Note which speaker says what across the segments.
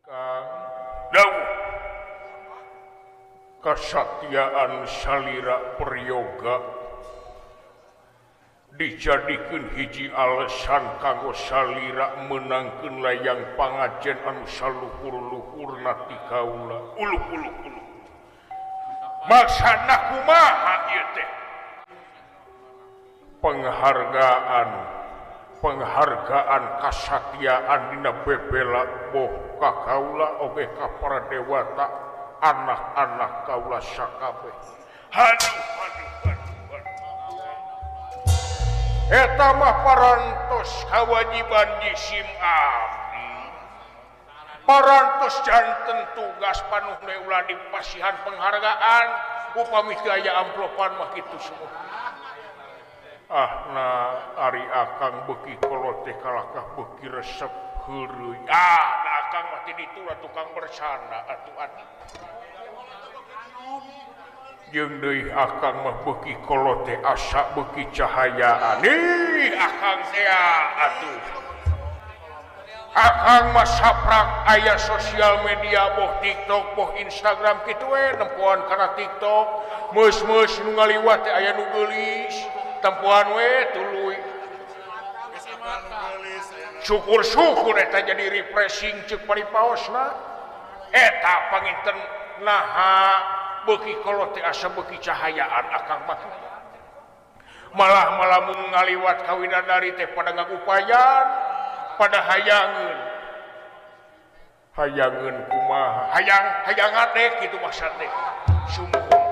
Speaker 1: Kang dawuh kasatiaan salira prayoga dijadikeun hiji alasan kanggo salira menangkeun layang pangajen anu saluhur-luhurna ti kaula. Uluh maksana kumaha ieu teh? Penghargaan kasatiaan dina bebela boh ka kaula oge ka para dewata anak-anak kaula sakabeh. Haduh. Eta mah parantos kawajiban jisim abdi. Parantos janten tugas panuh ulah dipasihan penghargaan upami gaya amplopan mah kitu semua. Ari akang beuki kolot teh kalakah beuki resep heureuy. Akang mah ti ditu tukang bersana atuh adik. Jeung deui akang mah beuki kolot teh asa beuki cahayaan. Akang teh atuh. Akang mah saprak aya sosial media boh TikTok boh Instagram kitu we nempoan kana TikTok. Meus-meus nu ngaliwat teh aya nu geulis. Tempuan we tuluy syukur-syukur eta jadi refreshing ceuk paripaosna eta panginten naha beuki kolot teh asa beuki cahayaan akang mah malah mun ngaliwat ka widadari teh pada ngagupayan pada hayangeun kumaha hayang adek kitu maksud teh sumuhun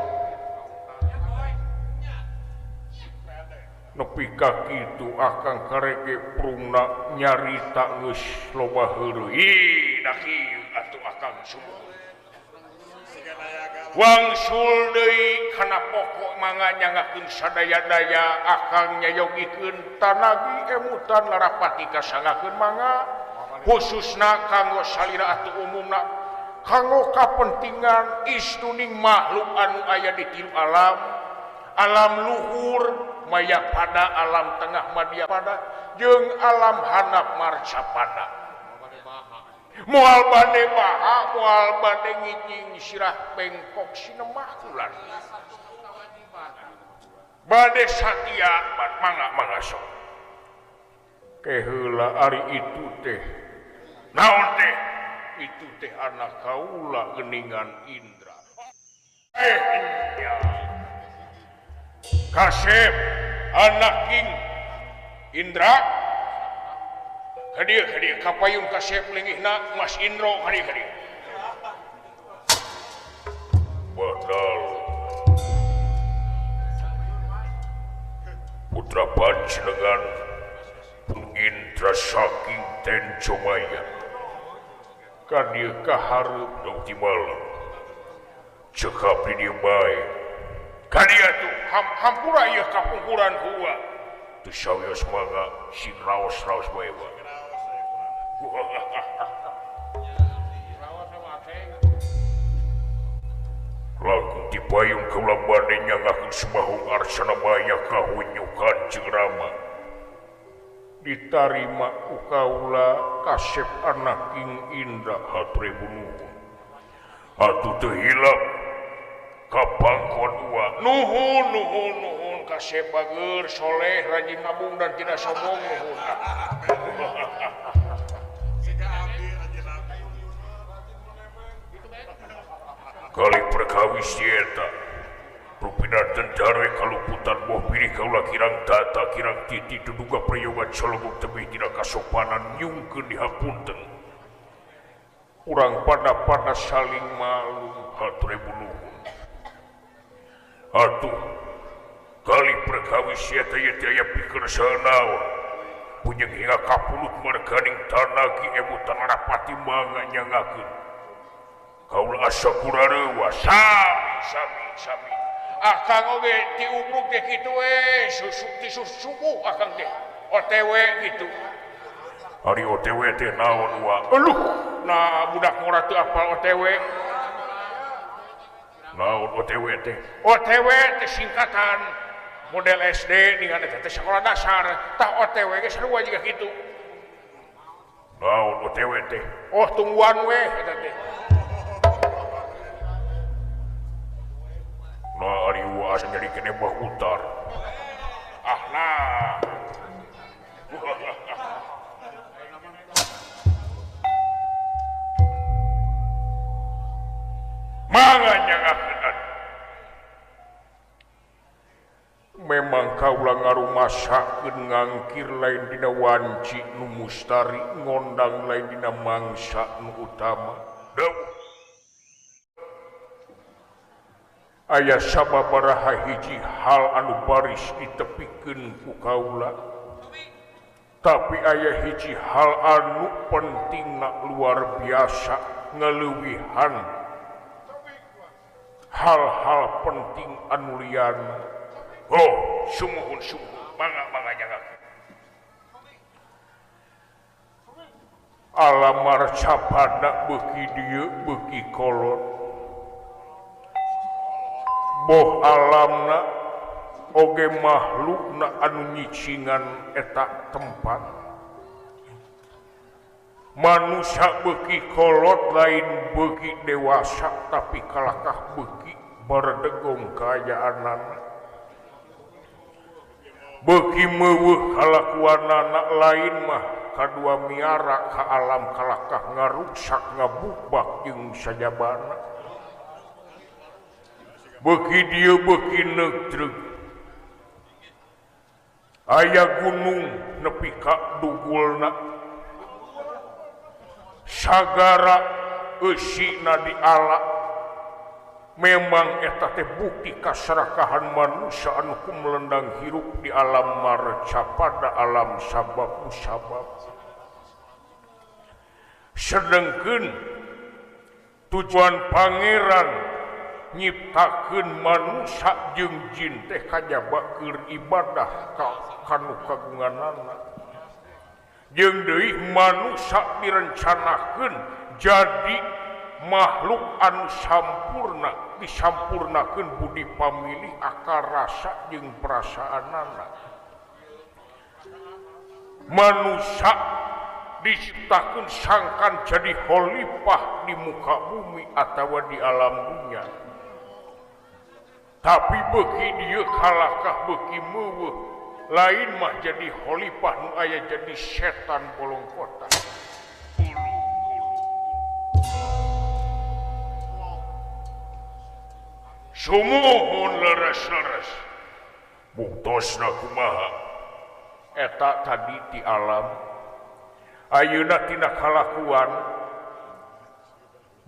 Speaker 1: nepi ka kitu akang karege prungna nyarita geus loba heureuy. Da kieu atuh akang sumuhun. Wangsul deui kana pokok mangga nyangakeun sadaya-daya akang nyayogikeun tanagi emutan larapati kasangakeun mangga khususna kanggo salira atuh umumna kanggo kapentingan istuning makhluk anu aya di tilu alam luhur maya pada alam tengah madya pada jeung alam handap marca pada moal bade baha moal bade ngijing sirah bengkok sinemah kulan bade satia mangga sok keheula ari itu teh naon teh itu teh anak kaula geuningan Indra Kasep anak King Indra hadir kapayung Kasep leungihna Mas Indro hadir badal putra panjenengan Indra saking Tencomaya kadieu kahareup dong ti malam cekap di dieu bae kadieu tuh hampura ieu kapungkuran hua teu sawios mangga sing raos-raos bae lagu ti payung kaula bade nyangakeun semahung arsana maya kahunyukan jeung Rama ditarima ku kaula Kasep anak King Indra hatur nuhun atuh teu hilap kapangkon ua nuhun Kasep bageur soleh rajin nabung dan tidak sombong nuhun kali perkawis eta rupina tentara kaluputan boh pilih kaula kirang tata kirang titi duduga prayoga cologok tebih tidak kasopanan nyungkeun dihapunten urang pada saling malu hatur nuhun atuh kali perkawis eta aya pikeun saeunaon punyeung hingga kapulut marganing tanagi emutan rapati mangga nyangakeun kaula asa kurarewa sami akang oge ti ubruk teh kitu we subuh akang teh OTW gitu ari OTW teh naon wa eluh nah budak murah teu apal OTW naon OTW teh singkatan model SD dengan teh sekolah dasar tah OTW ge sarua jiga kitu naon OTW teh oh tungguan we eta teh nah ari waas jadi kene bah utar ah nah manganya ngakeun memang kaula ngarumasakeun ngangkir lain dina wanci nu mustari ngondang lain dina mangsa nu utama dawuh aya sababaraha hiji hal anu baris ditepikeun ku kaula tapi aya hiji hal anu pentingna luar biasa ngeleuwihan hal-hal penting anu liana oh sumuhun mangga jangan alamar capada beuki dieu beuki kolot boh alamna oge makhlukna anu nyicingan eta tempat manusia beuki kolot lain beuki dewasa tapi kalakah beuki bardegong kayaanana beuki meuweuh kalakuanana lain mah kadua miara ka alam kalakah ngarusak ngabubak jeung sajabana beuki dieu beuki neutreg aya gunung nepi ka dugulna sagara eusina di ala memang eta teh bukti kasarakahan manusia anu kumelendang hirup di alam marca pada alam sabab musabab sedengkeun tujuan pangeran nyiptakeun manusia jeung jin teh kajaba keur ibadah kanu kagunganana jeung deui manusia direncanakeun jadi makhluk anu sampurna disampurnakeun budi pamilih akal rasa jeung perasaanana manusia diciptakeun sangkan jadi khalifah di muka bumi atawa di alam dunia tapi beuki dieu kalakah beuki meuweuh lain mah jadi khalifah nu aya jadi setan bolong kota sumuhun leres-leres buktosna kumaha eta tadi ti alam ayeuna tina kalakuan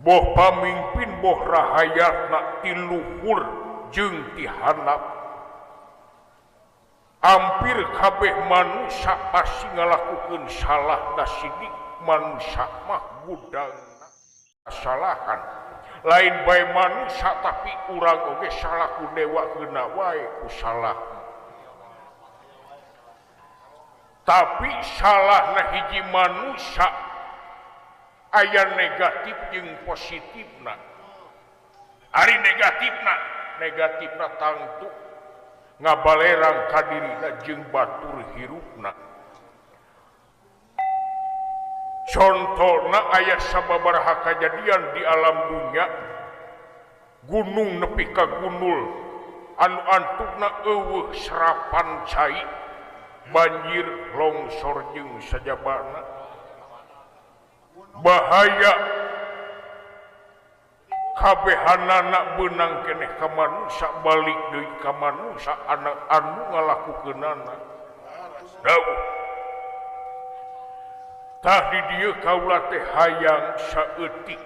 Speaker 1: boh pamimpin boh rahayatna ti luhur jeung ti handap hampir kabeh manusia pasti ngalakukeun salah da sidik manusia mah gudangna kesalahan lain bae manusia tapi urang oge salah ku dewa geuna wae ku salah tapi salahna hiji manusia aya negatif jeung positifna ari negatifna tangtu ngabalerang ka dirina jeung batur hirupna contohna aya sababaraha kajadian di alam dunia gunung nepi ka gunul anu antukna eueuh serapan cai banjir longsor jeung sajabana bahaya kabehanana beunang keneh ka manusia balik deui ka manusia anu ngalakukeunana dawuh tah di dieu kaula teh hayang saeutik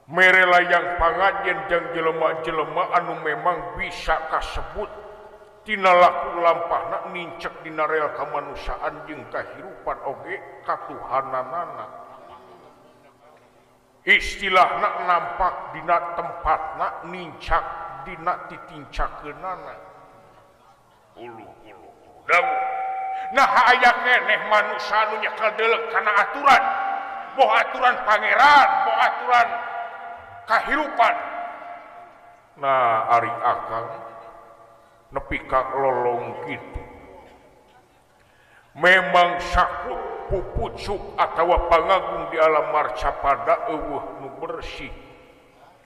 Speaker 1: mere layang pangajen jeung jelema-jelema anu memang bisa kasebut tina laku lampahna nincek dina real kamanusiaan jeung kahirupan oge katuhananana istilahna nampak dina tempatna nincak dina titincakeunana ulu dawuh nah aya keneh manusia anu nyekel deuleuh kana aturan boh aturan pangeran boh aturan kahirupan nah ari akang nepi ka lolong kitu memang sakut pupucuk atawa pangagung di alam marcapada eueuh nu bersih.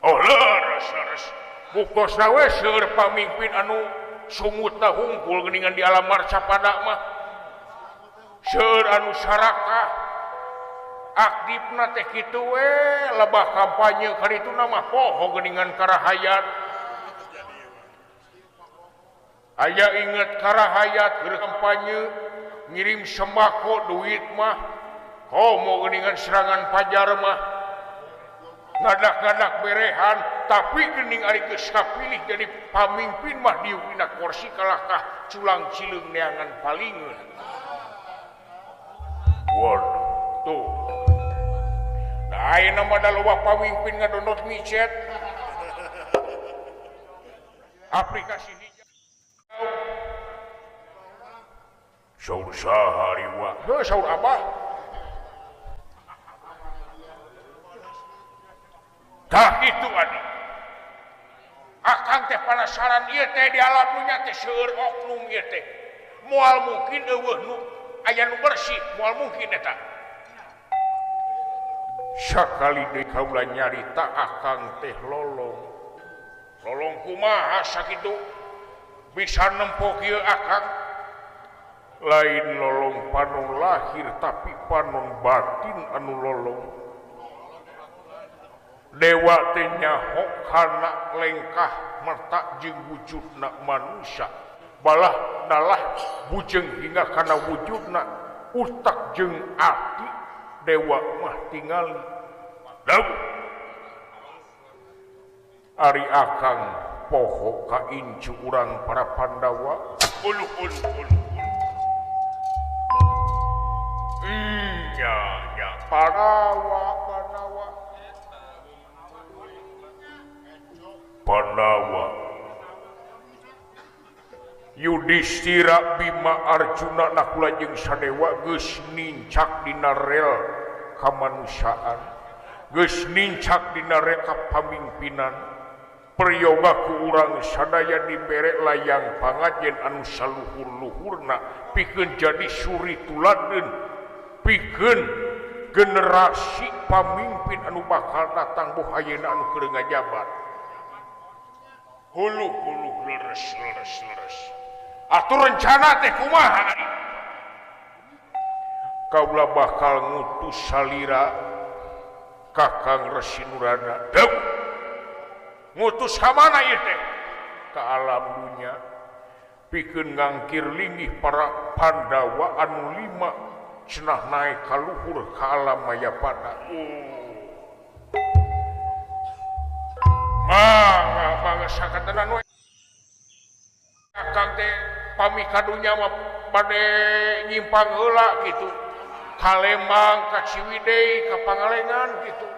Speaker 1: Oh leres bukosna we seueur pamimpin anu sumutna hungkul geuningan di alam marcapada mah seueur anu sarakah aktifna teh kitu we lebah kampanye karituna mah poho geuningan karahayat aya inget karahayat keur kampanye ngirim sembako duit mah komo geuningan serangan pajar mah ngadak-ngadak berehan tapi geuning ari geus kapilih jadi pamimpin mah diuk dina kursi kalahkah culang cileung neangan palingeun. Waduh tuh nah ayeuna mah da loba pamimpin ngadonot micet aplikasi hijau saur saha riwa heuh saur abah tah kitu adik akang teh penasaran ieu teh di alam dunya teh seueur oknum ieu teh moal mungkin eueuh nu aya nu bersih moal mungkin eta sakali deui kaula nyarita akang teh lolong kumaha sakitu bisa nempo kieu akang lain lolong panon lahir tapi panon batin anu lolong dewa teh nyahok kana lengkah mertak jeung wujudna manusia balah dalah bujeng hingga kana wujudna utak jeung ati dewa mah tingali dawu ari akang poho ka incu urang para Pandawa uluh nya Pandawa Yudhistira Bima Arjuna nakula jeung sadewa geus nincak dina rel kamanusiaan geus nincak dina rel kapamimpinan peryoga ku urang sadaya dibere layang pangajen anu saluhur-luhurna pikeun jadi suri tuladeun pikeun generasi pamimpin anu bakal datang boh ayeuna anu keur ngajabat hulu leres atuh rencana teh kumaha kaula bakal ngutus salira Kakang Resi Nurada deuk ngutus ka mana ieu teh ka alam dunya pikeun ngangkir linggih para Pandawa anu 5 cenah naik ka luhur ka alam mayapada mangga sakatenan we akang teh pami kadunya mah bade nyimpang heula kitu ka Lembang ka Ciwidey ka Pangalengan kitu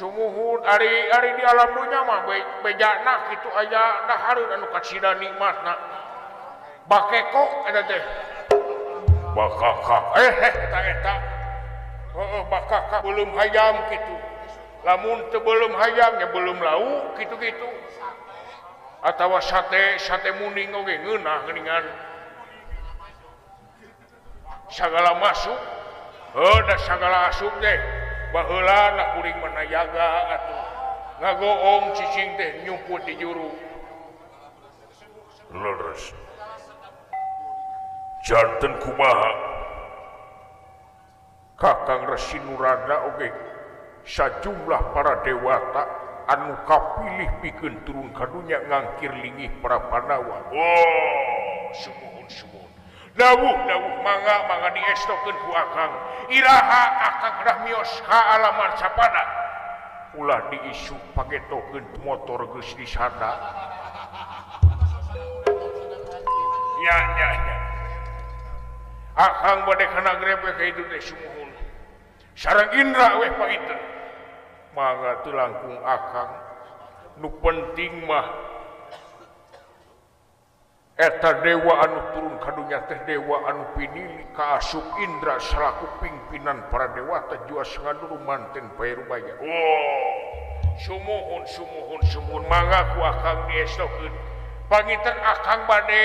Speaker 1: sumuhun ari di alam dunya mah bejana kitu aya dahareun anu kacida nikmatna bakekok eta teh bakakak eta heueuh bakakak belum hayam kitu lamun teu belum hayamnya belum lauk gitu-gitu atawa sate muning oge ngeunah geuningan sagala masuk da sagala asup teh baheula na kuring manayaga atuh ngagoong cicing teh nyumput di juru leres janten kumaha Kakang Resi Nurada oge sajumlah para dewata anu kapilih pikeun turun ka dunya ngangkir linggih para Pandawa sumuhun dawuh mangga diestokeun ku akang iraha akang dah mios ka alam marcapada ulah diisu pagetokeun motor geus disada nya akang bade kana grepe ka itu teh sumuhun sareng Indra weh painten mangga teu langkung akang nu penting mah eta dewa anu turun ka dunya teh dewa anu pinili kaasup Indra selaku pimpinan para dewata juas ngaduru manten pairubaya sumuhun mangga ku akang diestokeun panginten akang bade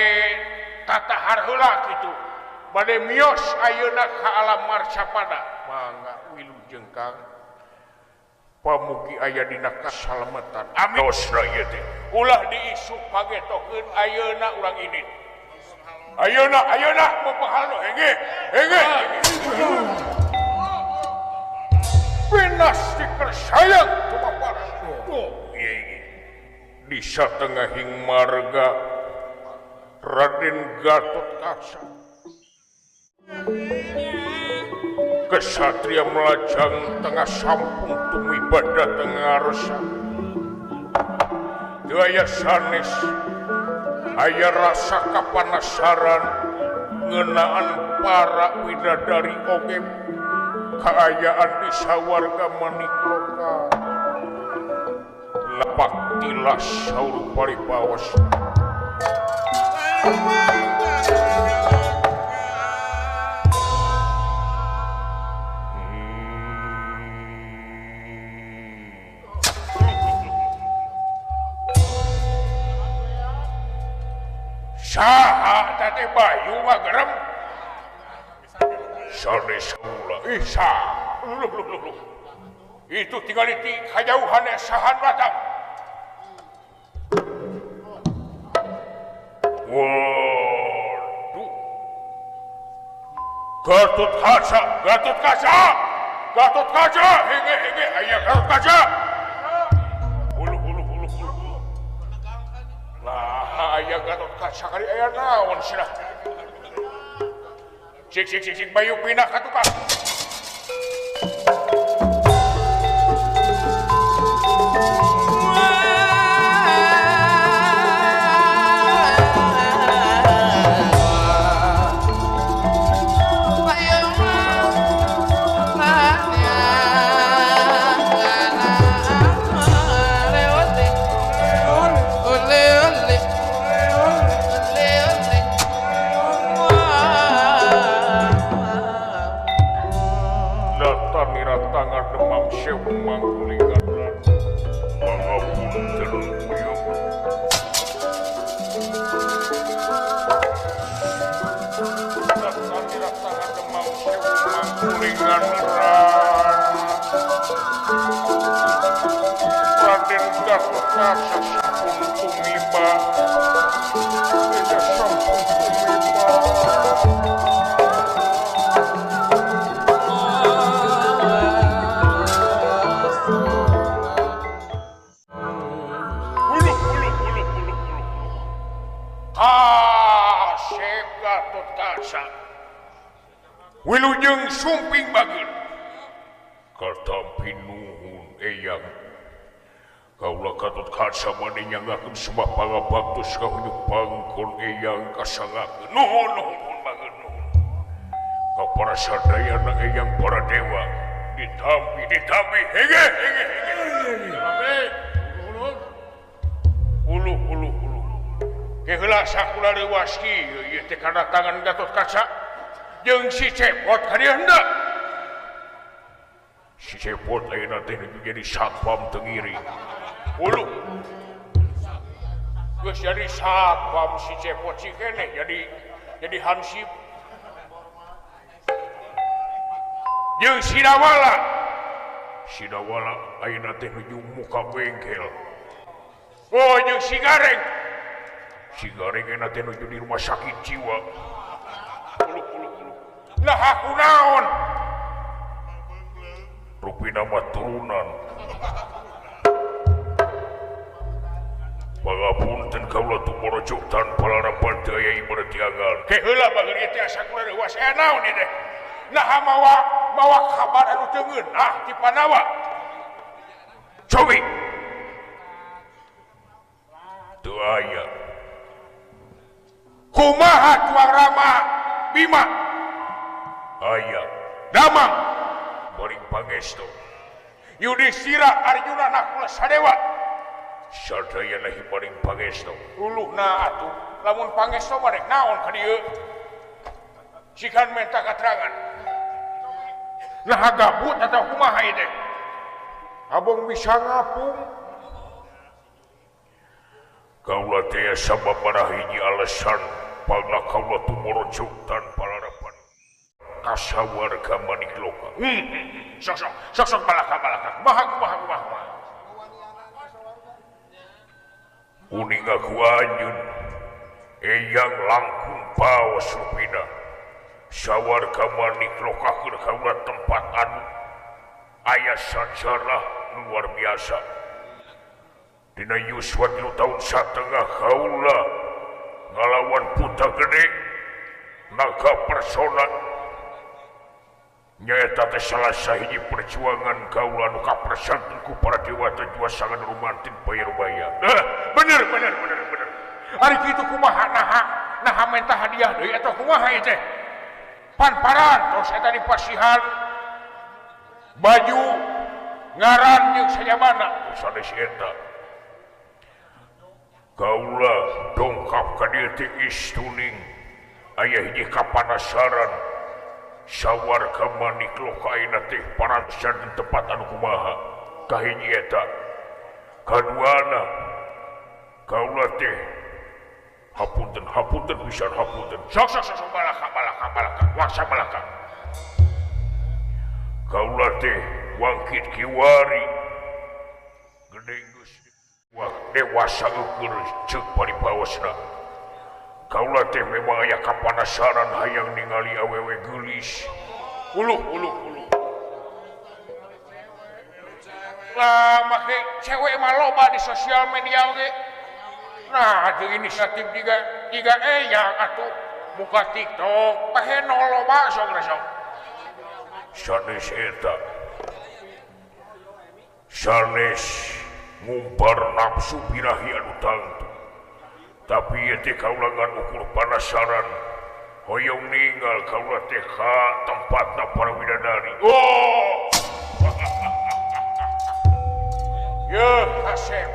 Speaker 1: tatahar heula kitu bade mios ayeuna ka alam marcapada mangga wilujeng Kang pamugi aya dina kasalamatan amin dosna ieu teh ulah diisu pagetokeun ayeuna urang ini ayeuna mopahalna henge pinasti kersayang tumapara di satengahing marga Raden Gatotkaca kesatria melajang tengah sampung tumibadah tengah rasa daya sanes aya rasa kapanasaran ngeunaan para widadari oge kaayaan di sawarga Manikloka lapak tilas saur paribawas saha teh bayu magerem sanes kula isa itu tinggal di kajauhan sahan batang waduh Gatotkaca hege aya Gatotkaca hulu lah aya Gatotkaca kali aya naon cenah cik bayu pindah ka tukang Raden Gatotkaca sampun tumiba Syekh Gatotkaca wilujeng sumping bageun katampi nuhun eyang kaula Gatotkaca bade nyanggakeun sembah pangabaktus ka huyuh pangkon eyang kasangakeun nuhun bageun nuhun ka para sadayana eyang para dewa ditampi hege ulu keheula sakula leuwas kieu ieu teh kadatangan Gatotkaca jeung si Cepot kadieu hendak si Cepot ayeuna teh jadi satpam tengiri ulu geus jadi satpam si Cepot si keneh jadi hansip jeung si Dawala ayeuna teh nuju muka bengkel oh jeung si Gareng ayeuna teh nuju di rumah sakit jiwa ulu lah aku naon rupina mah turunan pangapunten kaula tumorojo tanpa larapan teu aya ibarat tiangan keheula bageun ieu teh asa kula leuwas naon ieu teh nah mawa kabar anu teu ngeunah ti Panawa cobi teu aya kumaha tuang Rama Bima aya damang boring pangestu Yudhistira Arjuna nakula sadewa sadayana boring pangestu uluhna atuh lamun pangestu mah rek naon ka dieu sikan minta keterangan nah gabut atau kumaha ieu teh abang bisa ngapung kaula teh sabab hiji alasan pangna kaula tumorojo tanpa larapan sawarga manik loka. Sok balaka. Kumaha. Uning aku anjeun eyang langkung pawas rupina. Sawarga manik loka keur kaula tempat anu aya sajarah luar biasa. Dina yuswa 3 tahun satengah kaula ngalawan Puta Gede naga persona nyaeta teh salah sahiji perjuangan kaula anu kapersantun ku para dewata juasangan rumantin bayar-bayar. Bener. Ari kitu kumaha naha menta hadiah deui atawa kumaha ieu teh? Pan-paran tos eta dipasihan baju ngaran jeung sajabana sanes eta. Kaula dongkap ka dieu teh istuning aya hiji kapanasaran sawarga manik loka ayeuna teh paransan tempat anu kumaha kahiji eta. Kaduana kaula teh hapunten pisan hapunten. Sok balaka wasa balaka. Kaula teh wangkit kiwari gede geus dewasa ukur ceuk paribawasna. Kaula teh memang aya kapanasaran hayang ningali awewe geulis. Uluh. Lah make cewek mah loba di sosial media oge. Nah, jeung inisiatif jiga eyang atuh buka TikTok, pahe loba sok. Sanes eta. Sanes ngumpar nafsu birahi anu tangtu. Tapi ieu teh kaula ngan ukur panasaran. Hoyong ninggal kaula teh ka tempatna para widadari. Oh! Yeuh, Kasep.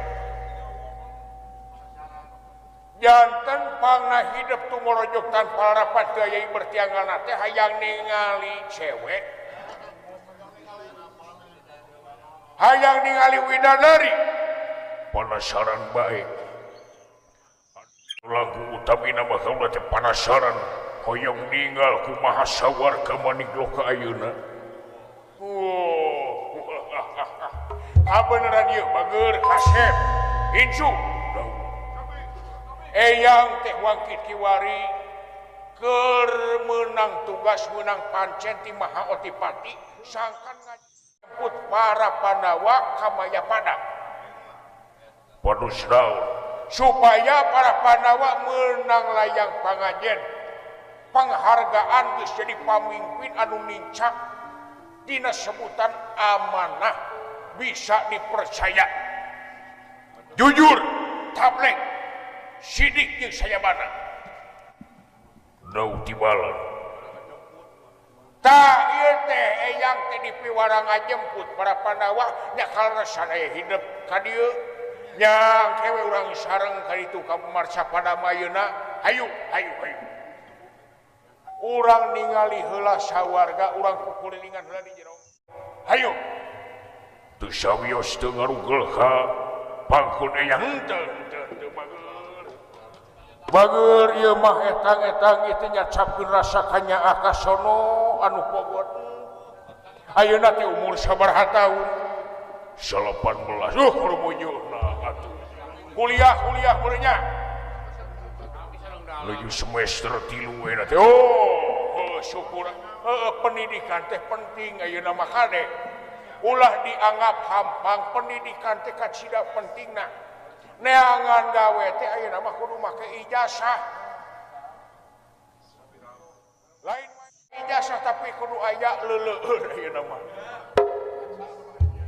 Speaker 1: Janten pangna hidup tumorojok tanpa harapan teu aya bertiangalna teh hayang ningali cewek. Hayang ningali widadari. Panasaran bae. Lagu utamina mah kaula teh panasaran hoyong ninggal kumaha sawarga manik loka ayeuna. Beneran ieu bager Kasep. Incu. Eyang teh wangkit kiwari keur meunang tugas meunang pancen ti Maha Otipati sangkan ngajemput para Pandawa ka Mayapada. Padus naon? Supaya para Pandawa meunang layang pangajen penghargaan geus jadi pamimpin anu nincak dina sebutan amanah bisa dipercaya. Jujur, tablek, sidik jeung sayabana. Nau tibalan. Tah ieu teh eyang teh dipiwara ngajemput para Pandawa nya kalana sadaya hidup ka dieu nya kewe urang sareng ka ditu ka marca Padamayana. Hayu. Urang ningali heula sawarga urang kukulilingan heula di jero. Hayu. Teu sawios teu ngarugel ka pangkun eyang henteu bager ieu mah etang ieu nya capkeun rasa kanyaah ka sono anu pogot. Ayeuna teh umur sabaraha taun? 18. Rumuyuhna atuh. Kuliah meureun nya. Leuwih semester 3 we teh. Oh, syukur. Pendidikan teh penting ayeuna mah kade. Ulah dianggap hampang pendidikan teh kacida pentingna. Neangan gawe teh ayeuna mah kudu make ijazah. Lain ijazah tapi kudu aya leuleueur ayeuna mah.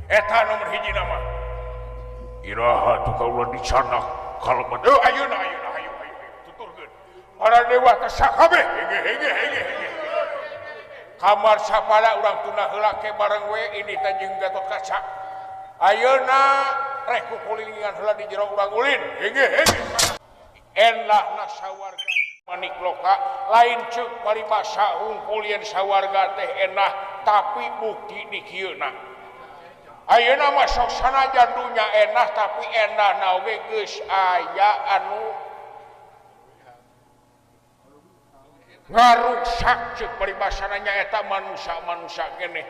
Speaker 1: Eta nomor hiji nama. Iraha tu kaula dicanak kalebat. Ayeuna hayu tuturkeun. Para dewa teh sakabeh hege. Kamar sapala urang tuna heula ke bareng we ini teh jeung Gatot Kaca. Ayeuna rek kukulilingan heula di jero urang ulin. Hege. Enlahna sawarga manik loka lain ceuk paribasa hungkul yen sawarga teh enah tapi bukti di kieuna. Ayeuna mah sok sanajan dunya enah tapi endahna oge geus aya anu ngaruksak cek paribasananya eta manusia kene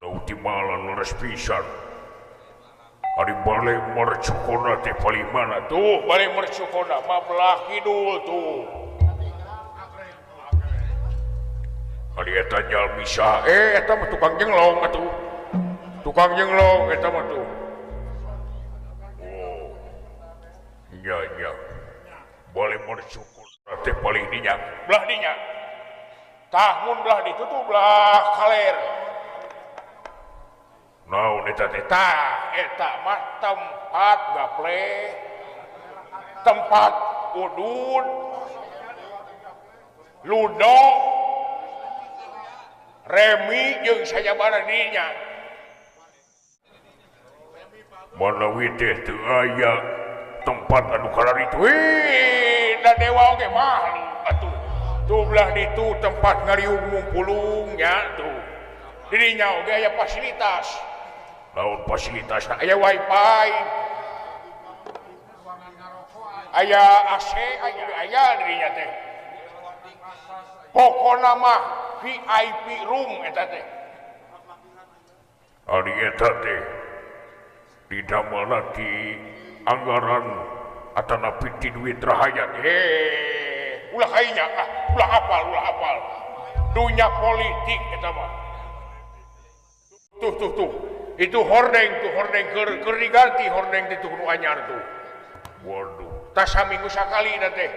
Speaker 2: Timalan leres pisan. Ari balik mercukona teh paling mana
Speaker 1: tuh balik mercukona mah belah kidul tuh.
Speaker 2: Ari eta jalmi saha?
Speaker 1: Eta mah tukang jenglong atuh. Tukang jenglong eta mah tuh.
Speaker 2: Oh. Nya. Balik mercukona teh paling dinya.
Speaker 1: Belah dinya. Tah mun belah ditu tuh belah kaler.
Speaker 2: Naon eta teh?
Speaker 1: Eta mah tempat gaple, tempat udun, ludo, remi jeung sajabana dinya.
Speaker 2: Manawi teh teu aya tempat anu kalaritu.
Speaker 1: Wih, da dewa oge mah atuh. Tuh belah ditu tempat ngariung ngumpulung nya tuh. Didinya oge aya fasilitas.
Speaker 2: Naon fasilitasna?
Speaker 1: Aya wifi, aya AC, aya dirinya teh. Pokona mah VIP room eta teh.
Speaker 2: Ari eta teh didamel di anggaran atana piti duit rahayat.
Speaker 1: Ulah kainya, ulah apal. Dunya politik eta mah. Tuh. Itu hordeng keur diganti hordeng itu kudu anyar tuh.
Speaker 2: Waduh.
Speaker 1: Tas saminggu sakali teh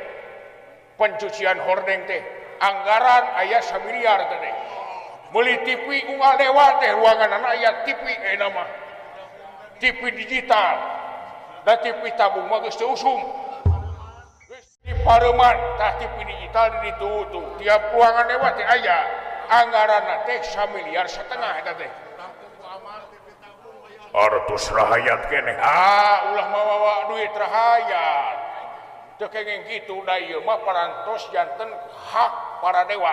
Speaker 1: pencucian hordeng teh anggaran aya 1 miliar teh. Meuli TV unggal dewa teh ruanganna aya TV mah. TV digital. Da TV tabung mah geus teu usum. Geus dipareuman tah TV digital di ditu tuh. Tiap ruangan dewa teh aya anggaranna teh 1,5 miliar eta teh.
Speaker 2: Artos rahayat kene.
Speaker 1: Ulah mawa duit rahayat. Teu kenging kitu da ieu mah parantos janten hak para dewa.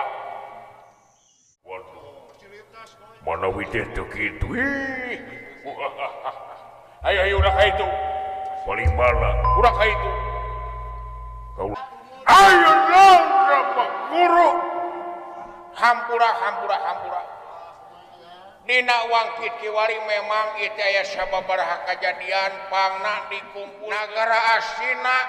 Speaker 2: Waduh. Manawi teh teu kitu.
Speaker 1: Ayo udah ka itu.
Speaker 2: Paling bala.
Speaker 1: Udah ka itu.
Speaker 2: Ayo dong Pak Guru.
Speaker 1: Hampura. Dina wangkit kiwari memang itu aya sababaraha kajadian pangna dikumpul nagara asina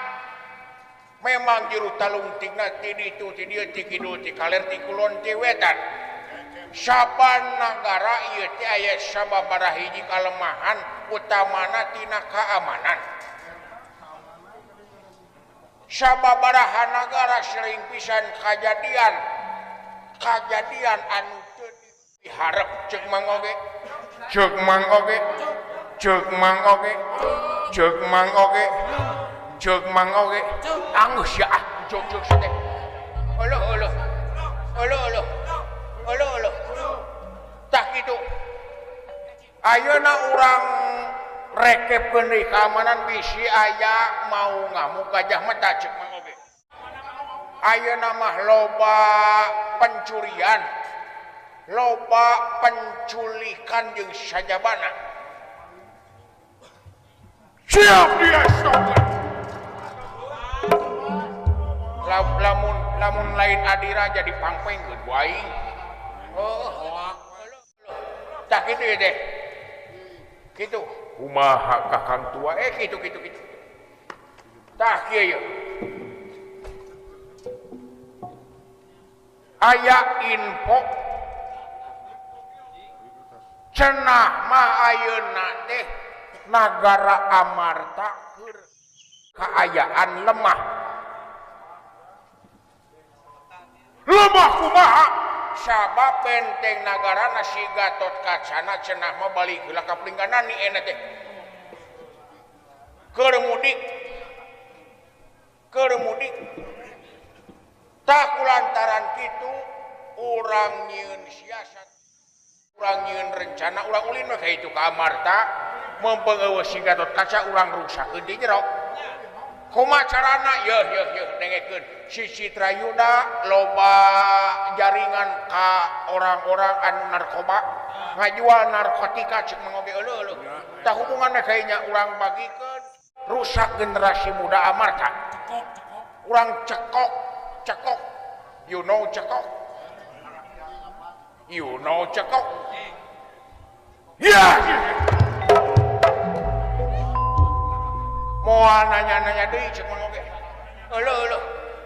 Speaker 1: memang juru talungtingna ti ditu ti dieu ti kidul ti kaler ti kulon ti wetan saban nagara ieu teh aya sababaraha hiji kalemahan utamana tina keamanan sababaraha nagara sering pisan kajadian anu diharap cek mang oge angus ya cek teh olo tah kitu ayeuna urang rekepkeun deui keamanan bisi aya mau ngamuk gajah mah tah cek mang oge ayeuna mah loba pencurian loba penculikan jeung sajabana siap dia stop lamun lain adira jadi pangpengkeun wae tah kitu ya teh kitu kumaha kakang tua kitu tah kieu ya aya info cenah mah ayeuna teh nagara Amarta keur kaayaan lemah kumaha sabab benteng nagarana si Gatot Kacana cenah mah balik heula ka pringganan ni eta teh keur mudik tah kulantaran kitu urang nyieun siasat urang nyieun rencana urang ulin mah ka itu ka Amarta mempengaruh si Gatot Kaca urang rusakkeun di jero kumaha carana yeuh dengekeun si Citrayuda loba jaringan ka orang-orang anu narkoba ngajual narkotika cek mengoge eueuh tah hubunganna kayaknya urang bagikeun rusak generasi muda Amarta urang cekok cekok. You know cekok? You know cekok? Ya. Moal nanya-nanya deui cek mah oge. Heuh.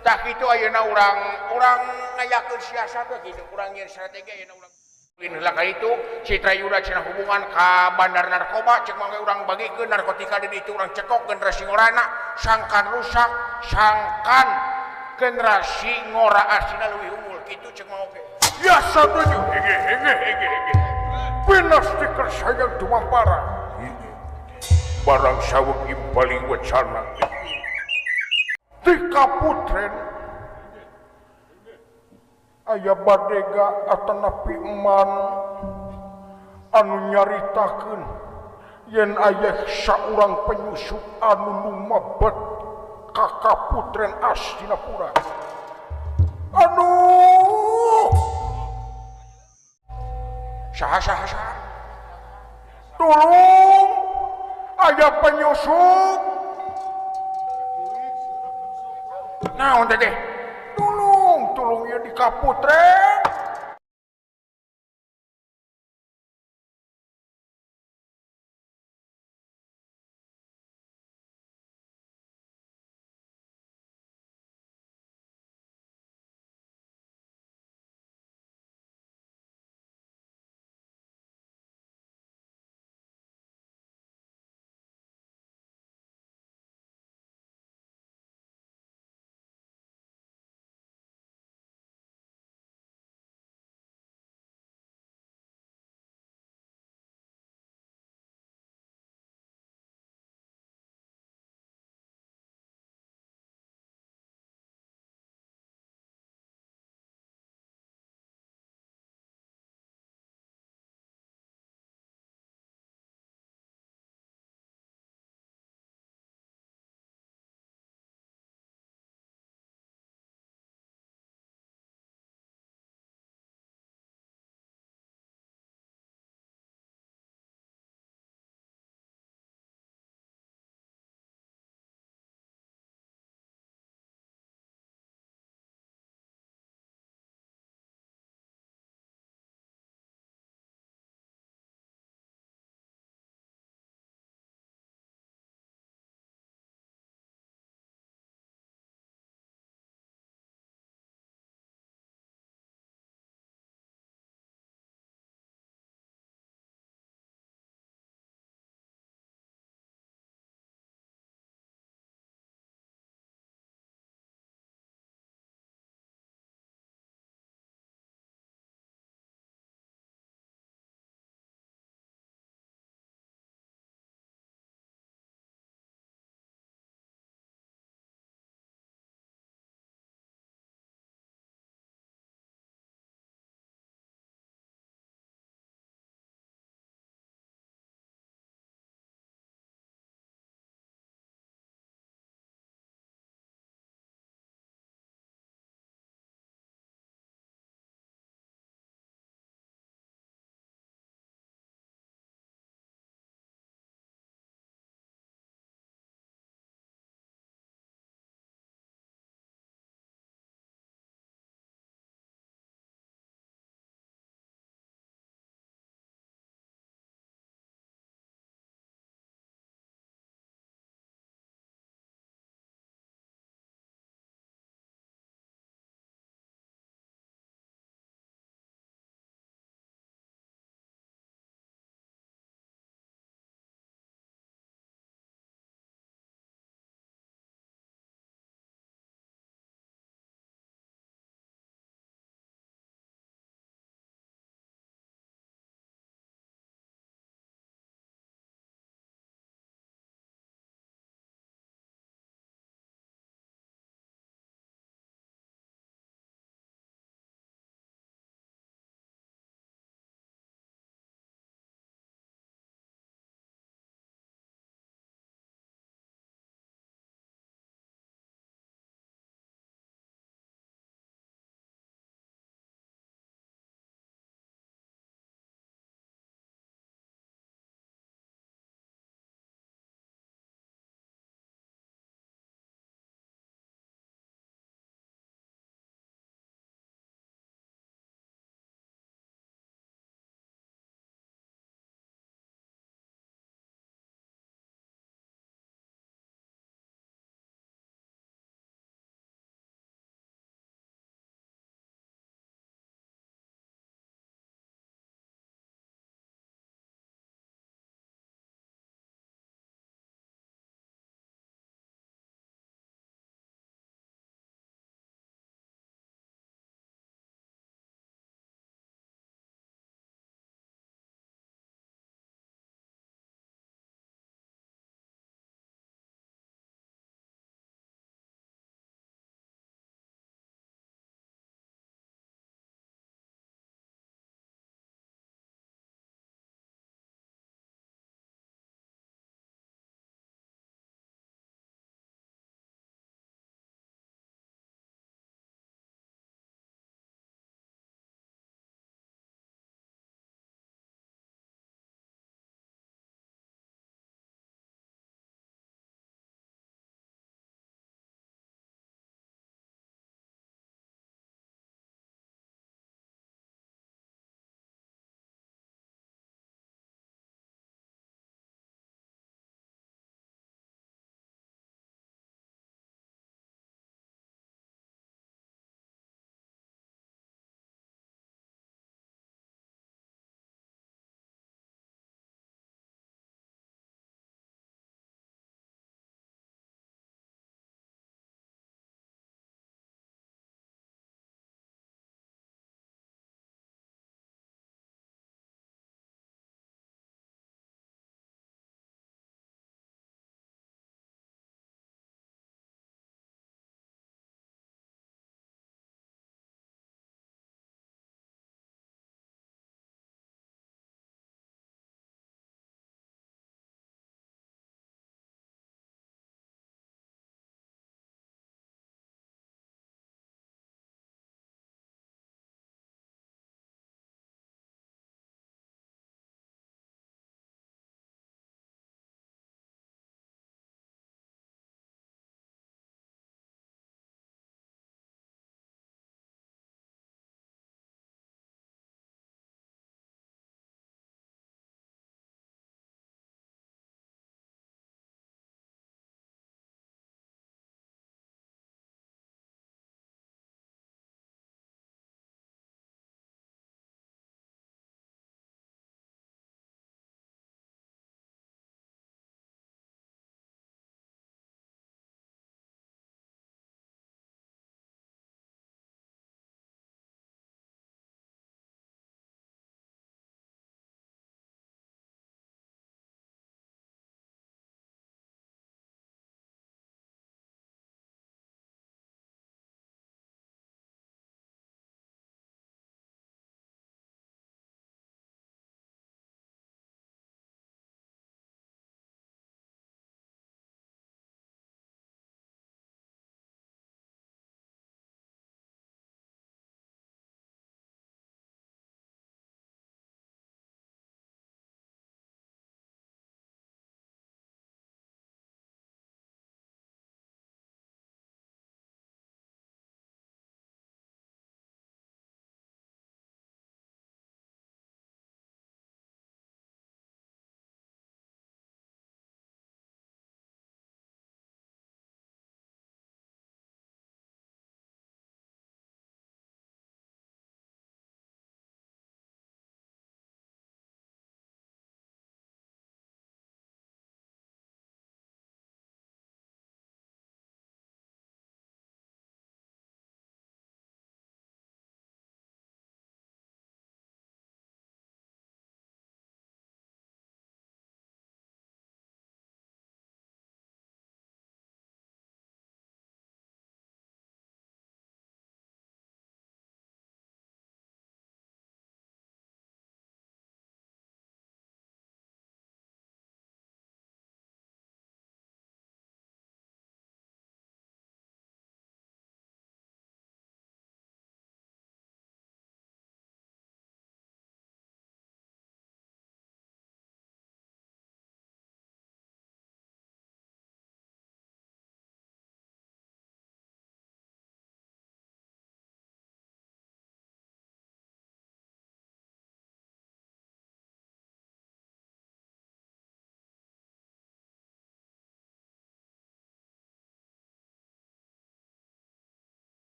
Speaker 1: Tah kitu ayeuna urang ngayakeun siasat we kitu, urang nyeun strategi ayeuna urang. Heula ka itu Citra Yuda cenah hubungan ka bandar narkoba cek mangga urang bagikeun narkotika di ditu urang cekok generasi ngorana sangkan rusak, sangkan generasi ngora asina leuwih unggul kitu cek mah oge. Ya satuju hege. Pinas stiker sayang tumampara. Barang saweg impaling wacana. Tika putren aya badega atanapi eman anu nyaritakeun yen aya saurang penyusup anu lumebet ka kaputren Astinapura. Aduh, saha tolong aya penyusup. Naon teh? Tolong ya di kaputren.